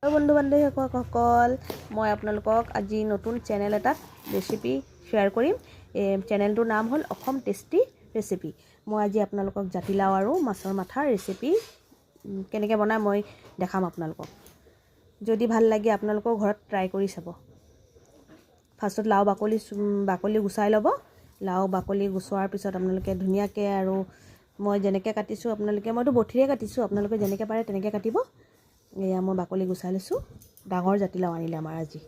বন্ধু বান্ধৱীসকল মই আপোনালোকক আজি নতুন চেনেল এটাত ৰেচিপি শ্বেয়াৰ কৰিম। চেনেলটোৰ নাম হ'ল অসম টেষ্টি ৰেচিপি। মই আজি আপোনালোকক জাতিলাও আৰু মাছৰ মাথাৰ ৰেচিপি কেনেকৈ বনাই মই দেখাম আপোনালোকক। যদি ভাল লাগে আপোনালোকৰ ঘৰত ট্ৰাই কৰি চাব। ফাৰ্ষ্টত লাও বাকলি গুচাই ল'ব। লাও বাকলি গুচোৱাৰ পিছত আপোনালোকে ধুনীয়াকৈ আৰু মই যেনেকৈ কাটিছোঁ মইতো বঠিৰে কাটিছোঁ, আপোনালোকে যেনেকৈ পাৰে তেনেকৈ কাটিব। এয়া মই বাকলি গুচাই লৈছোঁ। ডাঙৰ জাতিলাও আনিলে আমাৰ আজি।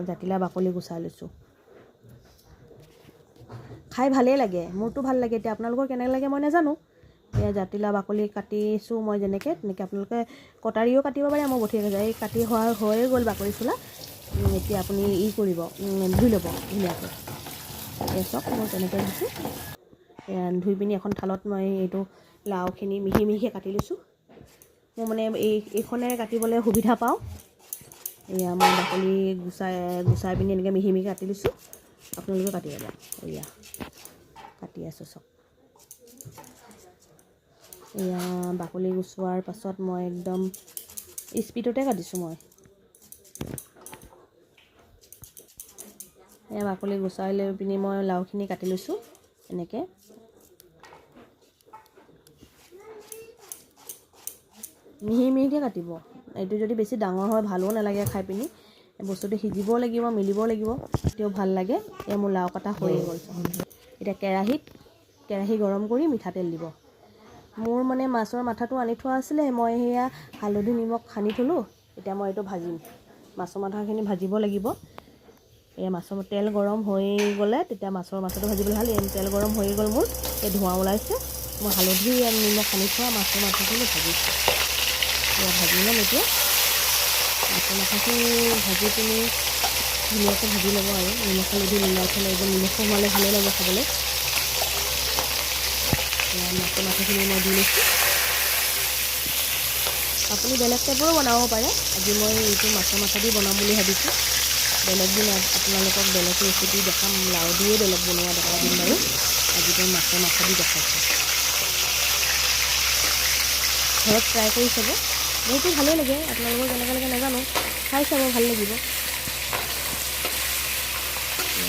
জাতিলাও বাকলি গুচাই লৈছোঁ। খাই ভালেই লাগে, মোৰতো ভাল লাগে। এতিয়া আপোনালোকৰ কেনেকৈ লাগে মই নাজানো। এয়া জাতিলাও বাকলি কাটিছোঁ মই তেনেকৈ আপোনালোকে কটাৰীও কাটিব পাৰে। মই বঠিৰে এই কাটি হৈয়ে গ'ল বাকলি চোলা। এতিয়া আপুনি কৰিব ধুই ল'ব ধুনীয়াকৈ। চাওক মই তেনেকৈ ধুইছোঁ। ধুই পিনি এখন থালত মই এইটো লাওখিনি মিহি মিহিকৈ কাটি লৈছোঁ। মই মানে এইখনেৰে কাটিবলৈ সুবিধা পাওঁ। এয়া মই বাকলি গুচাই পিনি এনেকৈ মিহি মিহি কাটি লৈছোঁ। আপোনালোকে কাটি ল'ব। এয়া কাটি আছোঁ চব। এয়া বাকলি গুচোৱাৰ পাছত মই একদম স্পীডতে কাটিছোঁ মই। এয়া বাকলি গুচাই লৈ পিনি মই লাওখিনি কাটি লৈছোঁ এনেকৈ। মিহি মিহিকৈ কাটিব। এইটো যদি বেছি ডাঙৰ হয় ভালো নালাগে খাই পিনি। বস্তুটো সিজিব লাগিব, মিলিব লাগিব, তেতিয়াও ভাল লাগে। এয়া মোৰ লাও কটা হৈয়ে গ'ল। এতিয়া কেৰাহী গৰম কৰি মিঠাতেল দিব। মোৰ মানে মাছৰ মাথাটো আনি থোৱা আছিলে, মই সেয়া হালধি নিমখ সানি থ'লোঁ। এতিয়া মই এইটো ভাজিম। মাছৰ মাথাখিনি ভাজিব লাগিব। এয়া তেল গৰম হৈ গ'লে তেতিয়া মাছৰ মাথাটো ভাজিবলৈ ভাল। তেল গৰম হৈ গ'ল মোৰ, এই ধোঁৱা ওলাইছে। মই হালধি আৰু নিমখ সানি থোৱা মাছৰ মাথাখিনি ভাজিছোঁ। ভাজি ল'ম এতিয়া। মাছৰ মাথাখিনি ভাজি পিনি ধুনীয়াকৈ ভাজি ল'ব আৰু নিমখ হালধি মিলাই থ'লে একদম নিমখ সোমালে ভালেই লাগে খাবলৈ। মাছৰ মাথাখিনি মই দি লৈছোঁ। আপুনি বেলেগ টাইপৰো বনাব পাৰে। আজি মই এইটো মাছৰ মাথা দি বনাম বুলি ভাবিছোঁ। বেলেগ দিন আপোনালোকক বেলেগ ৰেচিপি দেখাম। লাও দিয়ে বেলেগ বনোৱা দেখাই দিম বাৰু। আজি মই মাছৰ মাথা দি দেখাইছোঁ। ঘৰত ট্ৰাই কৰি চাব। মোৰতো ভালেই লাগে, আপোনালোকৰ কেনেকৈ লাগে নাজানো। খাই চাব, ভাল লাগিব।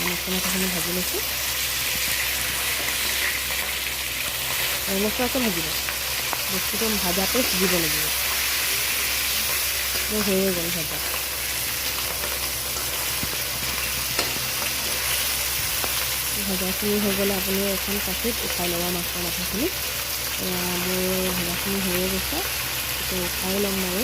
মাছৰ মাথাখিনি ভাজি লৈছোঁ। ৰঙচুৱাকৈ ভাজিব। বস্তুটো ভাজাতে সিজিব লাগিব। মোৰ হৈয়ে গ'ল ভাজা। ভাজাখিনি হৈ গ'লে আপুনি এখন কাঁচিত উঠাই ল'ব মাছৰ মাথাখিনি। মোৰ ভাজাখিনি হৈয়ে গৈছে, এইটো উঠাই ল'ম বাৰু।